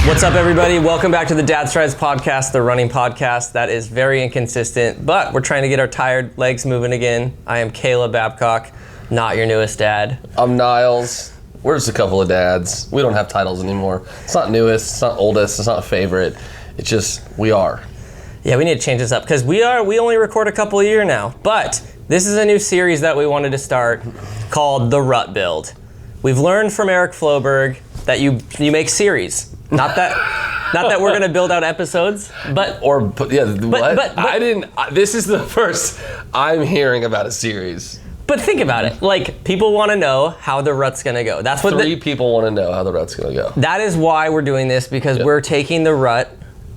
What's up, everybody? Welcome back to the Dad Strides podcast, the running podcast that is very inconsistent, but we're trying to get our tired legs moving again. I am Caleb Babcock, not your newest dad. I'm Niles. We're just a couple of dads. We don't have titles anymore. It's not newest, it's not oldest, it's not favorite. It's just, we are. Yeah, we need to change this up because we only record a couple a year now, but this is a new series that we wanted to start called The Rut Build. We've learned from Eric Floberg that you make series. Not that we're gonna build out episodes, but This is the first I'm hearing about a series. But think about it. Like, people want to know how the rut's gonna go. That's what Three people want to know how the rut's gonna go. That is why we're doing this, because we're taking the rut,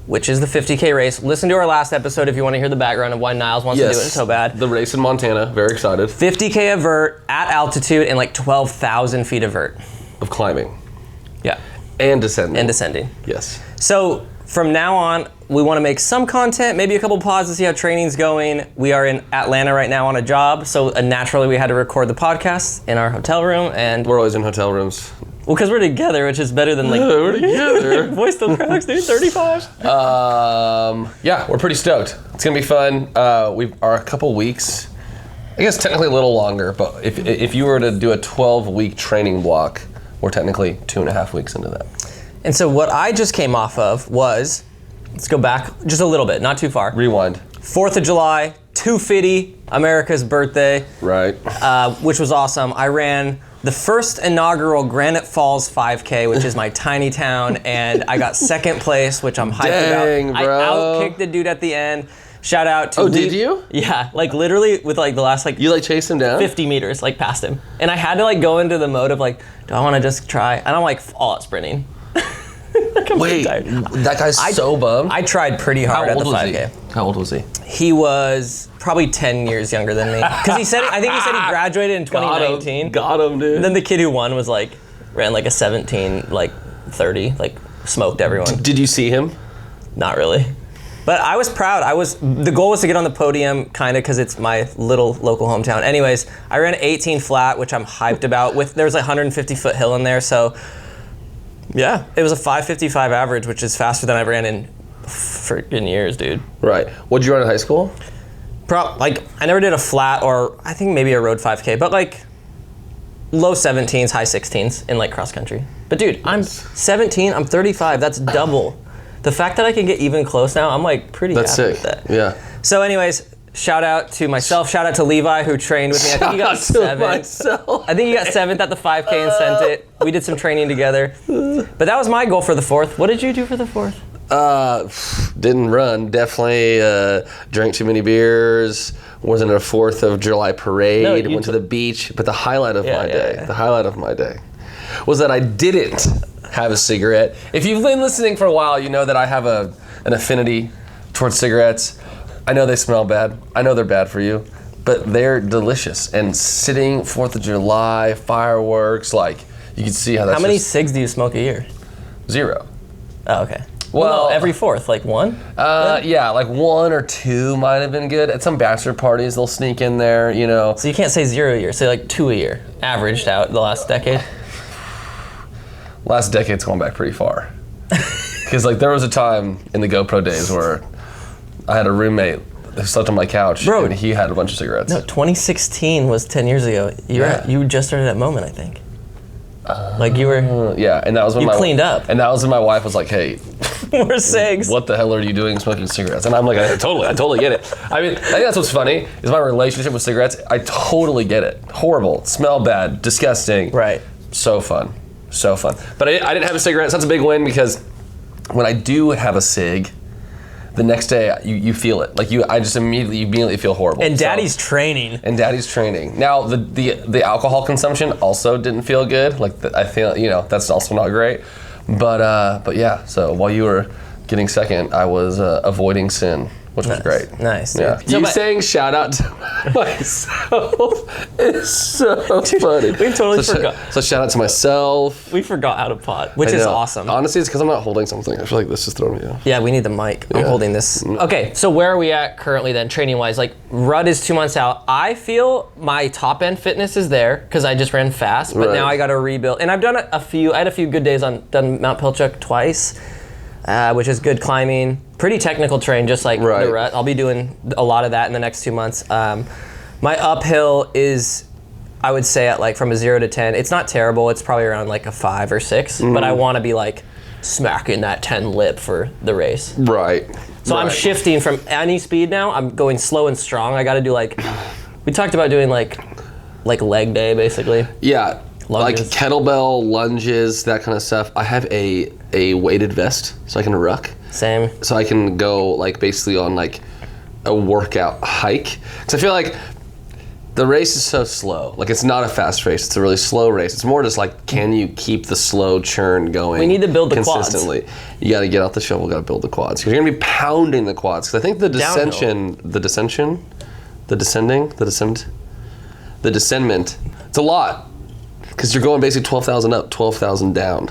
which is the 50K race. Listen to our last episode if you want to hear the background of why Niles wants to do it so bad. The race in Montana. Very excited. 50K of vert at altitude and like 12,000 feet of vert. Of climbing. Yeah. And descending. Yes. So from now on, we want to make some content, maybe a couple pods to see how training's going. We are in Atlanta right now on a job, so naturally we had to record the podcast in our hotel room, and we're always in hotel rooms. Well, because we're together, which is better than like we're together. Voice still cracks, dude. 35. Yeah, we're pretty stoked. It's gonna be fun. We are a couple weeks. I guess technically a little longer, but if you were to do a 12-week training block, we're technically 2.5 weeks into that. And so what I just came off of was, let's go back just a little bit, not too far. Rewind. 4th of July, 250, America's birthday. Right. Which was awesome. I ran the first inaugural Granite Falls 5K, which is my tiny town, and I got second place, which I'm hyped Dang, about. bro. I outkicked the dude at the end. Shout out to did you? Yeah, like literally with like the last like you like chased him down 50 meters, like past him, and I had to like go into the mode of like, do I want to just try? And I'm like all out sprinting. Like, wait, that guy's so bummed. I tried pretty hard at the 5K. How old was he? He was probably 10 years younger than me, because I think he said he graduated in 2019. Got him, dude. And then the kid who won was like ran like a 17, like 30, like smoked everyone. Did you see him? Not really. But I was proud. The goal was to get on the podium, kind of, because it's my little local hometown. Anyways, I ran 18 flat, which I'm hyped about. There's like 150-foot hill in there, so yeah, it was a 5:55 average, which is faster than I've ran in freaking years, dude. Right. What'd you run in high school? I never did a flat, or I think maybe a road 5K, but like low 17s, high 16s in like cross country. But dude, I'm 17, I'm 35, that's double. The fact that I can get even close now, I'm like pretty happy with that. Yeah. So anyways, shout out to myself, shout out to Levi who trained with me. I think he got 7th. I think he got 7th at the 5K and sent it. We did some training together. But that was my goal for the 4th. What did you do for the 4th? Didn't run. Definitely drank too many beers. Wasn't a 4th of July parade. Went to the beach. But the highlight of my day was that I didn't have a cigarette. If you've been listening for a while, you know that I have an affinity towards cigarettes. I know they smell bad. I know they're bad for you, but they're delicious. And sitting 4th of July, fireworks, like, you can see how that's How many cigs do you smoke a year? 0. Oh, okay. Well, no, every 4th, like 1? Yeah, like 1 or 2 might have been good. At some bachelor parties, they'll sneak in there, you know. So you can't say 0 a year, say like 2 a year, averaged out the last decade. Last decade's going back pretty far. Because like there was a time in the GoPro days where I had a roommate who slept on my couch, and he had a bunch of cigarettes. No, 2016 was 10 years ago. You just started at Moment, I think. Like you were... Yeah, and that was when you cleaned up. And that was when my wife was like, hey... More cigs. What the hell are you doing smoking cigarettes? And I'm like, I totally get it. I mean, I think that's what's funny, is my relationship with cigarettes. I totally get it. Horrible, smell bad, disgusting. Right. So fun. So fun. But I didn't have a cigarette, so that's a big win, because when I do have a cig, the next day you feel it. Like you immediately feel horrible. And Daddy's training. Now the alcohol consumption also didn't feel good. Like I feel, that's also not great. But yeah. So while you were getting second, I was avoiding sin, which was great. Nice. Yeah. So saying shout out to myself is so funny. We totally forgot. So shout out to myself. We forgot how to pod, which is awesome. Honestly, it's because I'm not holding something. I feel like this is throwing me off. Yeah, we need the mic. I'm holding this. Okay, so where are we at currently then, training-wise? Like, Rut is 2 months out. I feel my top-end fitness is there because I just ran fast, but now I got to rebuild. And I've done a few. I had a few good days done Mount Pilchuck twice. which is good climbing. Pretty technical terrain, just like the rut. I'll be doing a lot of that in the next 2 months. My uphill is, I would say, at like from a 0 to 10. It's not terrible. It's probably around like a 5 or 6. But I want to be like smacking that 10 lip for the race. Right. So I'm shifting from any speed now. I'm going slow and strong. I got to do like, we talked about doing like leg day basically. Yeah. Lunges. Like kettlebell, lunges, that kind of stuff. I have a weighted vest so I can ruck. Same. So I can go like basically on like a workout hike. Because I feel like the race is so slow. Like it's not a fast race. It's a really slow race. It's more just like, can you keep the slow churn going? We need to build the consistently. quads. You got to get out the shovel. Got to build the quads. Because you're gonna be pounding the quads. Because I think the descendment. It's a lot. Because you're going basically 12,000 up, 12,000 down,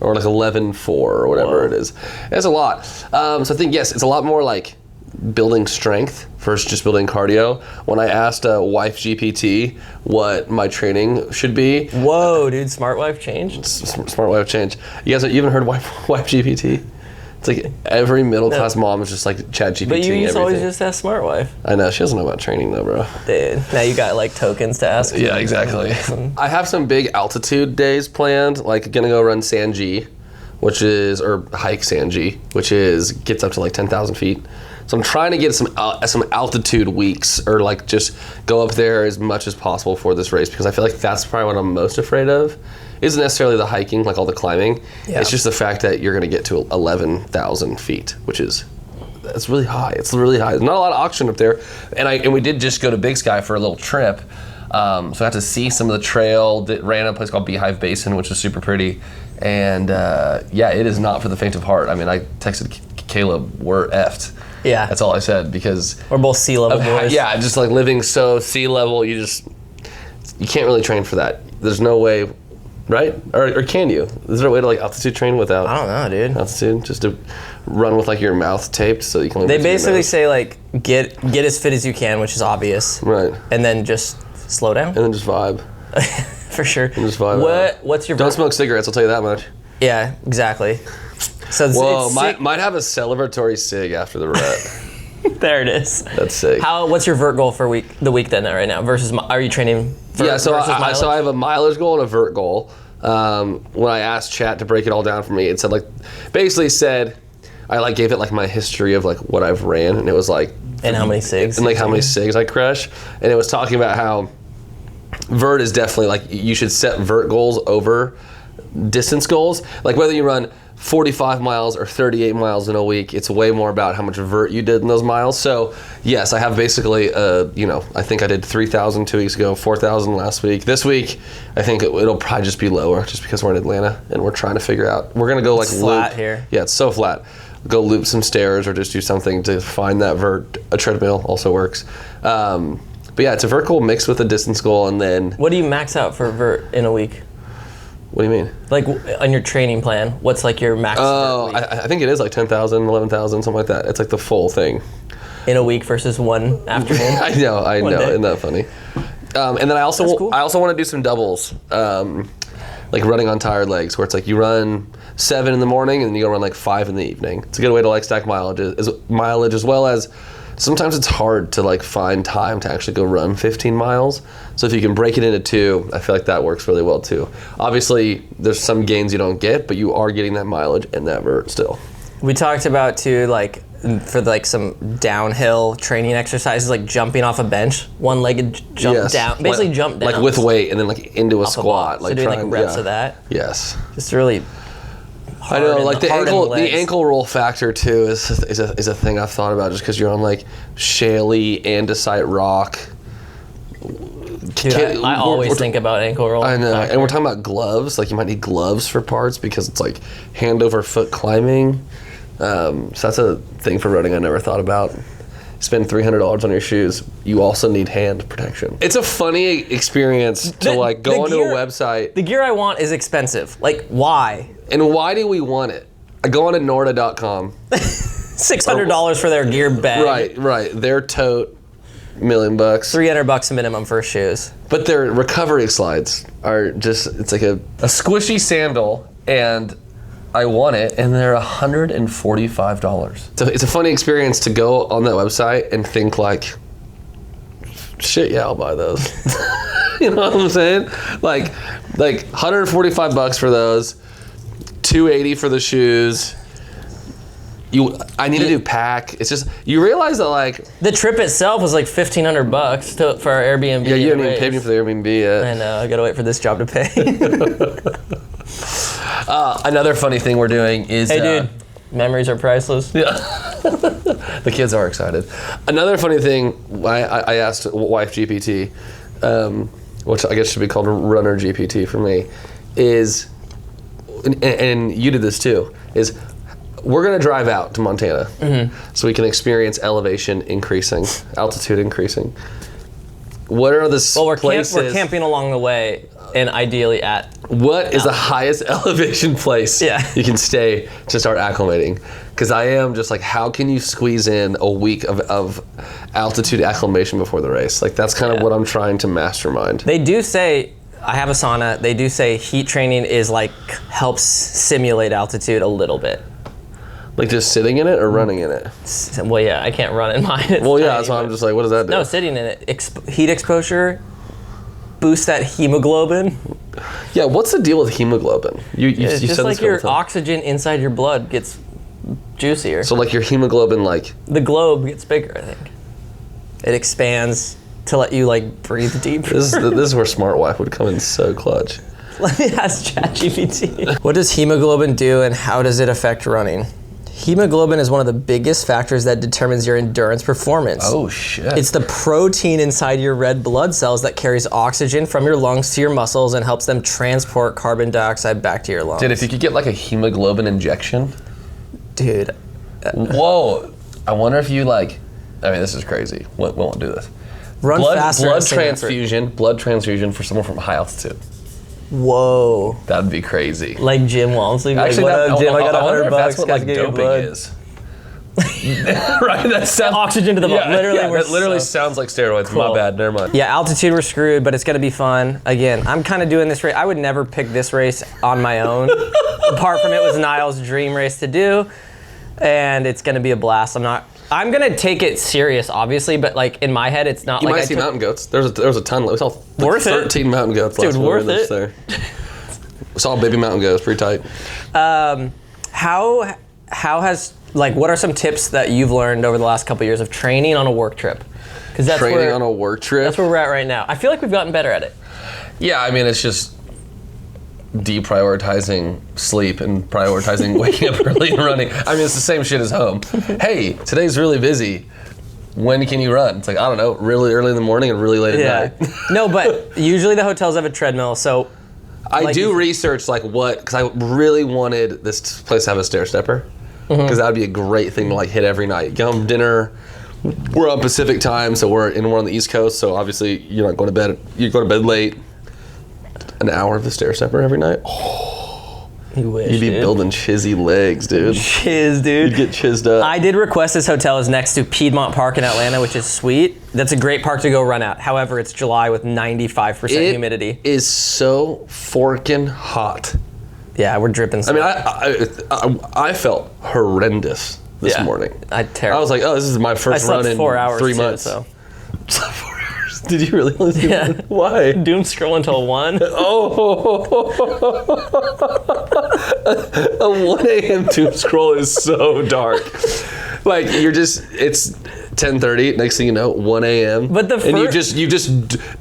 or like 11,400 or whatever it is. It's a lot. So I think, yes, it's a lot more like building strength versus just building cardio. When I asked Wife GPT what my training should be. Whoa, dude, Smart Wife changed? Smart Wife changed. You even heard Wife GPT? It's like every middle class mom is just like chat GPT. But you used to always just ask Smart Wife. I know, she doesn't know about training though, bro. Dude, now you got like tokens to ask. Yeah, exactly. I have some big altitude days planned, like gonna go run Sanji, or hike Sanji, which gets up to like 10,000 feet. So I'm trying to get some altitude weeks, or like just go up there as much as possible for this race, because I feel like that's probably what I'm most afraid of. Isn't necessarily the hiking, like all the climbing. Yeah. It's just the fact that you're going to get to 11,000 feet, that's really high. It's really high. There's not a lot of oxygen up there, and we did just go to Big Sky for a little trip, so I got to see some of the trail. Ran a place called Beehive Basin, which is super pretty, and it is not for the faint of heart. I mean, I texted Caleb, we're effed. Yeah. That's all I said, because we're both sea level boys. Yeah, just like living so sea level, you can't really train for that. There's no way. Right? Or can you? Is there a way to like altitude train without? I don't know, dude. Altitude, just to run with like your mouth taped so you can. They basically say like get as fit as you can, which is obvious. Right. And then just slow down. And then just vibe. For sure. And just vibe. What's your? Don't smoke cigarettes. I'll tell you that much. Yeah, exactly. So whoa, might have a celebratory cig after the rut. There it is. That's sick. What's your vert goal for the week then right now? Are you training? So I have a mileage goal and a vert goal. When I asked chat to break it all down for me, it said I gave it like my history of like what I've ran, and it was like and how many cigs and like how many cigs I crush, and it was talking about how vert is definitely like you should set vert goals over distance goals. Like whether you run 45 miles or 38 miles in a week, it's way more about how much vert you did in those miles. So yes, I have basically, I think I did 3,000 2 weeks ago, 4,000 last week. This week, I think it'll probably just be lower, just because we're in Atlanta and we're trying to figure out. We're gonna go like it's flat here. Yeah, it's so flat. Go loop some stairs or just do something to find that vert. A treadmill also works. But yeah, it's a vert goal mixed with a distance goal, and then. What do you max out for vert in a week? What do you mean? Like on your training plan, what's like your max? Oh, I think it is like 10,000, 11,000, something like that. It's like the full thing. In a week versus one afternoon? I know. Day. Isn't that funny? And then I also want to do some doubles, like running on tired legs, where it's like you run 7 in the morning and then you go run like 5 in the evening. It's a good way to like stack mileage as well as sometimes it's hard to like find time to actually go run 15 miles. So if you can break it into 2, I feel like that works really well too. Obviously, there's some gains you don't get, but you are getting that mileage and that vert still. We talked about too, like for like some downhill training exercises, like jumping off a bench, one-legged jump down, basically jump down. Like with weight and then like into a squat. So doing like reps of that? Yes. Just really I know, like the ankle roll factor too is a thing I've thought about, just because you're on like shaly andesite rock. Dude, I always think about ankle roll. I know, and we're talking about gloves. Like you might need gloves for parts because it's like hand over foot climbing. So that's a thing for running I never thought about. Spend $300 on your shoes. You also need hand protection. It's a funny experience to like go onto a website. The gear I want is expensive. Like why? And why do we want it? I go on to Norda.com. $600 for their gear bag. Right. Their tote, $1 million. $300 minimum for shoes. But their recovery slides are just, it's like a squishy sandal and I want it, and they're $145. So it's a funny experience to go on that website and think like, shit, yeah, I'll buy those. You know what I'm saying? Like $145 for those, $280 for the shoes. I need a new pack. It's just, you realize that like the trip itself was like $1,500 for our Airbnb. Yeah, you haven't even paid me for the Airbnb yet. I know. I gotta wait for this job to pay. Another funny thing we're doing is, hey, dude, memories are priceless. Yeah. The kids are excited. Another funny thing, I asked wife GPT, which I guess should be called runner GPT for me, is, and you did this too, is we're going to drive out to Montana so we can experience elevation increasing, altitude increasing. What are the places? We're camping along the way, and ideally at. What is the highest elevation place you can stay to start acclimating? Because I am just like, how can you squeeze in a week of altitude acclimation before the race? Like, that's kind of what I'm trying to mastermind. They do say, I have a sauna, they do say heat training is like, helps simulate altitude a little bit. Like just sitting in it or running in it? Well, yeah, I can't run in mine. Well, yeah, that's why I'm just like, what does that do? No, sitting in it. Heat exposure boosts that hemoglobin. Yeah, what's the deal with hemoglobin? It's just like your oxygen inside your blood gets juicier. So like your hemoglobin, like? The globe gets bigger, I think. It expands to let you like breathe deeper. This is where Smart Wife would come in so clutch. Let me ask ChatGPT. What does hemoglobin do and how does it affect running? Hemoglobin is one of the biggest factors that determines your endurance performance. Oh, shit. It's the protein inside your red blood cells that carries oxygen from your lungs to your muscles and helps them transport carbon dioxide back to your lungs. Dude, if you could get like a hemoglobin injection. Dude. Whoa. I wonder if you like, I mean, this is crazy. We won't do this. Run faster. Blood transfusion for someone from high altitude. Whoa. That'd be crazy. Like Jim Walmsley. Actually, like, Jim, I got $100 that's what like doping is. Right? That sounds oxygen to the blood. That literally sounds like steroids. Cool. My bad, never mind. Yeah, altitude we're screwed, but it's gonna be fun. Again, I'm kind of doing this race. I would never pick this race on my own. Apart from it was Niall's dream race to do, and it's gonna be a blast. I'm gonna take it serious, obviously, but like in my head, it's not you like might see mountain goats. There was a ton. We saw like 13 mountain goats last worth it. There. We saw baby mountain goats, pretty tight. How has like what are some tips that you've learned over the last couple of years of training on a work trip? Because that's training on a work trip. That's where we're at right now. I feel like we've gotten better at it. Yeah, I mean it's just deprioritizing sleep and prioritizing waking up early and running. I mean, it's the same shit as home. Hey, today's really busy. When can you run? It's like, I don't know, really early in the morning and really late at night. No, but usually the hotels have a treadmill, so... I do research like what, because I really wanted this place to have a stair stepper, because that would be a great thing to like hit every night. Get home dinner, we're on Pacific time, so we're on the East Coast, so obviously you're not going to bed, you go to bed late. An hour of the stair stepper every night. Oh, you wish, you'd be building chizzy legs, dude. Chiz, dude. You'd get chizzed up. I did request this hotel is next to Piedmont Park in Atlanta, which is sweet. That's a great park to go run at. However, it's July with 95% humidity. It is so forking hot. Yeah, we're dripping. I mean, I felt horrendous this morning. I was like, oh, this is my first run in 3 months. So. Did you really only do that? Why? Doom scroll until 1. Oh. A 1 a.m. doom scroll is so dark. Like, it's 10:30, next thing you know, 1 a.m. But and you just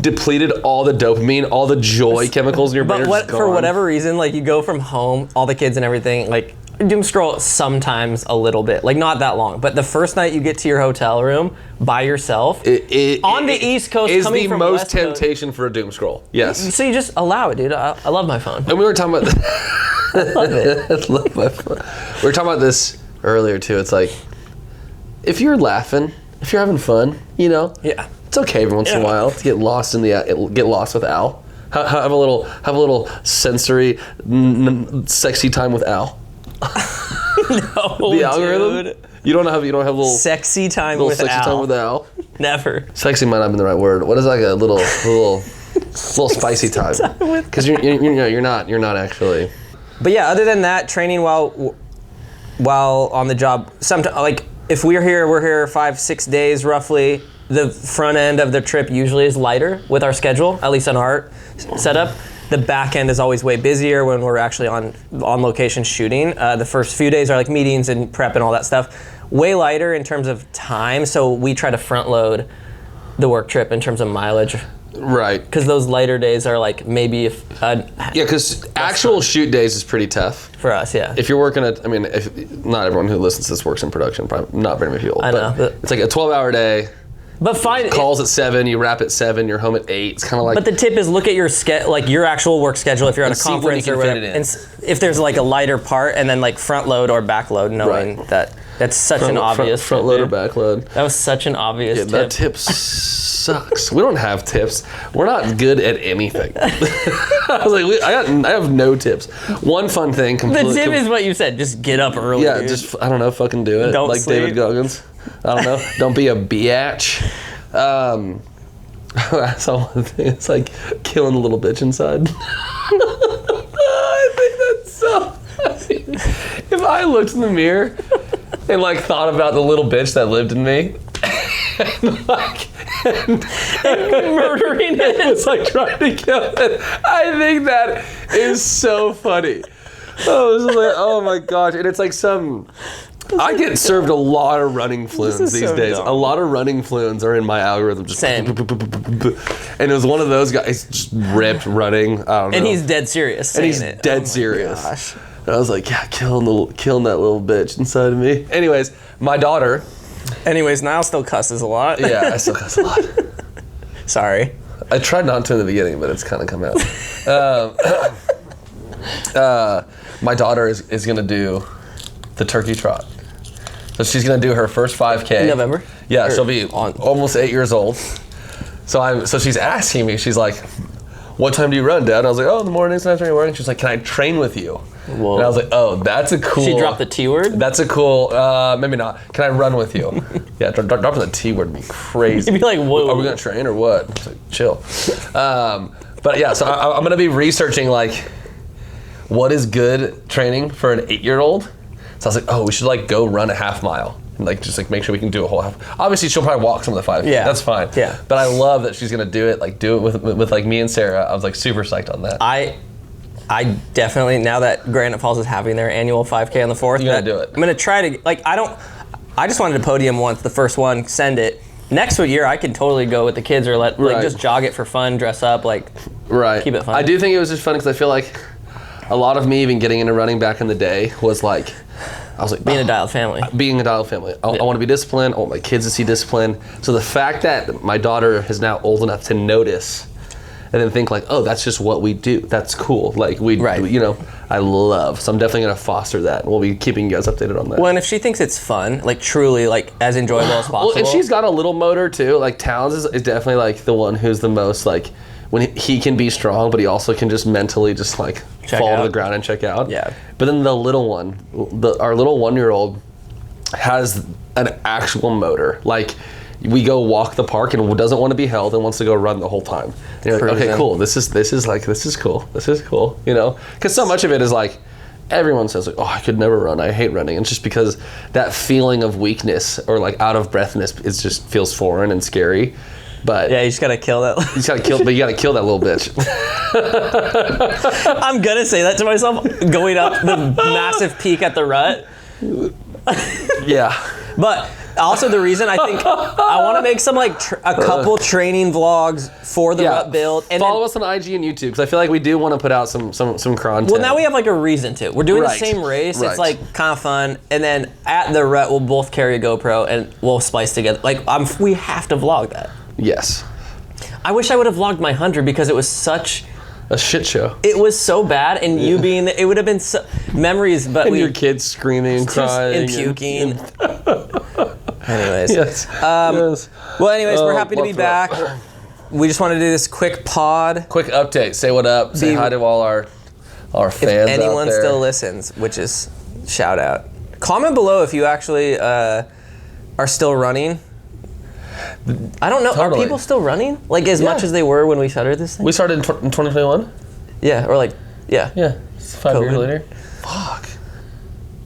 depleted all the dopamine, all the joy chemicals in your brain. But for whatever reason, like, you go from home, all the kids and everything, like, doom scroll sometimes a little bit, like not that long. But the first night you get to your hotel room by yourself on the East Coast, is coming the from most West temptation for a doom scroll. Yes. So you just allow it, dude. I love my phone. And we were talking about. I love it. I love my phone. We were talking about this earlier too. It's like, if you're laughing, if you're having fun, you know, it's okay every once in a while to get lost with Al. Have a little sensory, sexy time with Al. No, the algorithm. Dude. You don't have little sexy time with sexy Al. Time with Al. Never. Sexy might not be the right word. What is like a little spicy time? Because you're not actually. But yeah, other than that, training while on the job. Sometimes, like if we're here 5-6 days roughly. The front end of the trip usually is lighter with our schedule, at least on our setup. The back end is always way busier when we're actually on location shooting. The first few days are like meetings and prep and all that stuff. Way lighter in terms of time, so we try to front load the work trip in terms of mileage. Right. Because those lighter days are like maybe because actual shoot days is pretty tough. For us, yeah. If you're working at, I mean, not everyone who listens to this works in production, probably not very many people. I know. But it's like a 12-hour day. But fine. Calls at 7, you wrap at 7, you're home at 8. It's kind of like. But the tip is look at your your actual work schedule if you're at a conference or whatever. And if there's like a lighter part, and then like front load or back load, knowing that's such an obvious front load or back load. That was such an obvious tip. That tip sucks. We don't have tips. We're not good at anything. I was like, I have no tips. One fun thing. The tip is what you said. Just get up early. Yeah, dude. just I don't know, fucking do it. Don't like sleep. David Goggins. I don't know. Don't be a biatch. I saw one thing. It's like killing the little bitch inside. I think that's so funny. If I looked in the mirror and like thought about the little bitch that lived in me, and like and murdering it. It's like trying to kill it. I think that is so funny. Oh, this is like, oh my gosh, and it's like some. I get served a lot of running flumes these days. Dumb. A lot of running flumes are in my algorithm. Just Same. And it was one of those guys just ripped running. I don't know. And he's dead serious. And he's it. dead serious. Gosh. And I was like, yeah, killing that little bitch inside of me. Anyways, my daughter. Anyways, Niall still cusses a lot. Yeah, I still cuss a lot. Sorry. I tried not to in the beginning, but it's kind of come out. My daughter is going to do the turkey trot. So she's going to do her first 5K. In November? Yeah, she'll be almost 8 years old. So she's asking me, she's like, what time do you run, Dad? And I was like, oh, in the mornings and after work. And she's like, can I train with you? Whoa. And I was like, oh, that's a cool. She dropped the T word? That's a cool, maybe not. Can I run with you? Yeah, dropping the T word would be crazy. You'd be like, whoa. Are we going to train or what? It's like, chill. But yeah, so I'm going to be researching like, what is good training for an 8-year-old? So I was like, oh, we should like go run a half mile and like just like make sure we can do a whole half. Obviously, she'll probably walk some of the 5K. Yeah, that's fine. Yeah, but I love that she's gonna do it with like me and Sarah. I was like super psyched on that. I definitely, now that Granite Falls is having their annual 5K on the 4th, you're gonna do it. I'm gonna try to like I just wanted a podium once, the first one, send it. Next year, I could totally go with the kids or like just jog it for fun, dress up, like keep it fun. I do think it was just fun because I feel like a lot of me even getting into running back in the day was like, I was like, being a dialed family. Being a dialed family. I want to be disciplined. I want my kids to see discipline. So the fact that my daughter is now old enough to notice and then think like, oh, that's just what we do. That's cool. Like I love. So I'm definitely going to foster that. And we'll be keeping you guys updated on that. Well, and if she thinks it's fun, like truly like as enjoyable as possible. Well, and she's got a little motor too. Like Towns is definitely like the one who's the most like, when he can be strong, but he also can just mentally just like fall to the ground and check out. Yeah. But then the little one, our little 1-year-old has an actual motor. Like we go walk the park and doesn't want to be held and wants to go run the whole time. And you're like, okay, cool. This is cool. This is cool. You know, because so much of it is like everyone says like, oh, I could never run. I hate running. And it's just because that feeling of weakness or like out of breathness is just feels foreign and scary. But yeah, you just gotta kill that. You gotta kill that little bitch. I'm gonna say that to myself, going up the massive peak at the rut. Yeah. But also the reason I think I want to make some like a couple training vlogs for the rut build. And follow us on IG and YouTube because I feel like we do want to put out some content. Well, now we have like a reason to. We're doing the same race. It's like kind of fun. And then at the rut, we'll both carry a GoPro and we'll splice together. Like we have to vlog that. Yes. I wish I would have vlogged my 100 because it was such a shit show. It was so bad, and you being it would have been memories, but your kids screaming and crying and puking. Anyways. Yes. Yes. Well, anyways, we're happy to be back. We just want to do this quick pod. Quick update. Say what up. Say hi to all our fans. If anyone out there. Still listens, which is shout out. Comment below if you actually are still running. I don't know. Totally. Are people still running? Like as much as they were when we started this thing? We started in 2021? Yeah, or like, yeah. Yeah. 5 years later. Fuck.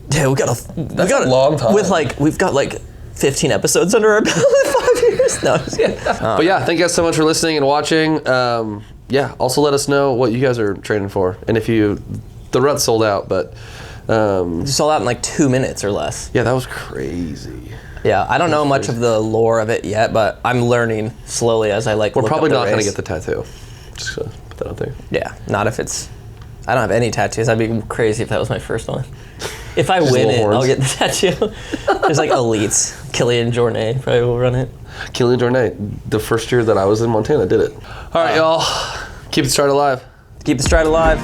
Yeah, we got a long time. We've got like 15 episodes under our belt in 5 years. No, just kidding. But yeah, thank you guys so much for listening and watching. Yeah, also let us know what you guys are training for, and if the rut sold out, but sold out in like 2 minutes or less. Yeah, that was crazy. Yeah, I don't know much of the lore of it yet, but I'm learning slowly as I like. We're probably not going to get the tattoo. Just gonna put that out there. Yeah, not if it's. I don't have any tattoos. That'd be crazy if that was my first one. If I win it, I'll get the tattoo. There's like elites. Killian Jornet probably will run it. Killian Jornet, the first year that I was in Montana, did it. All right, y'all. Keep the stride alive. Keep the stride alive.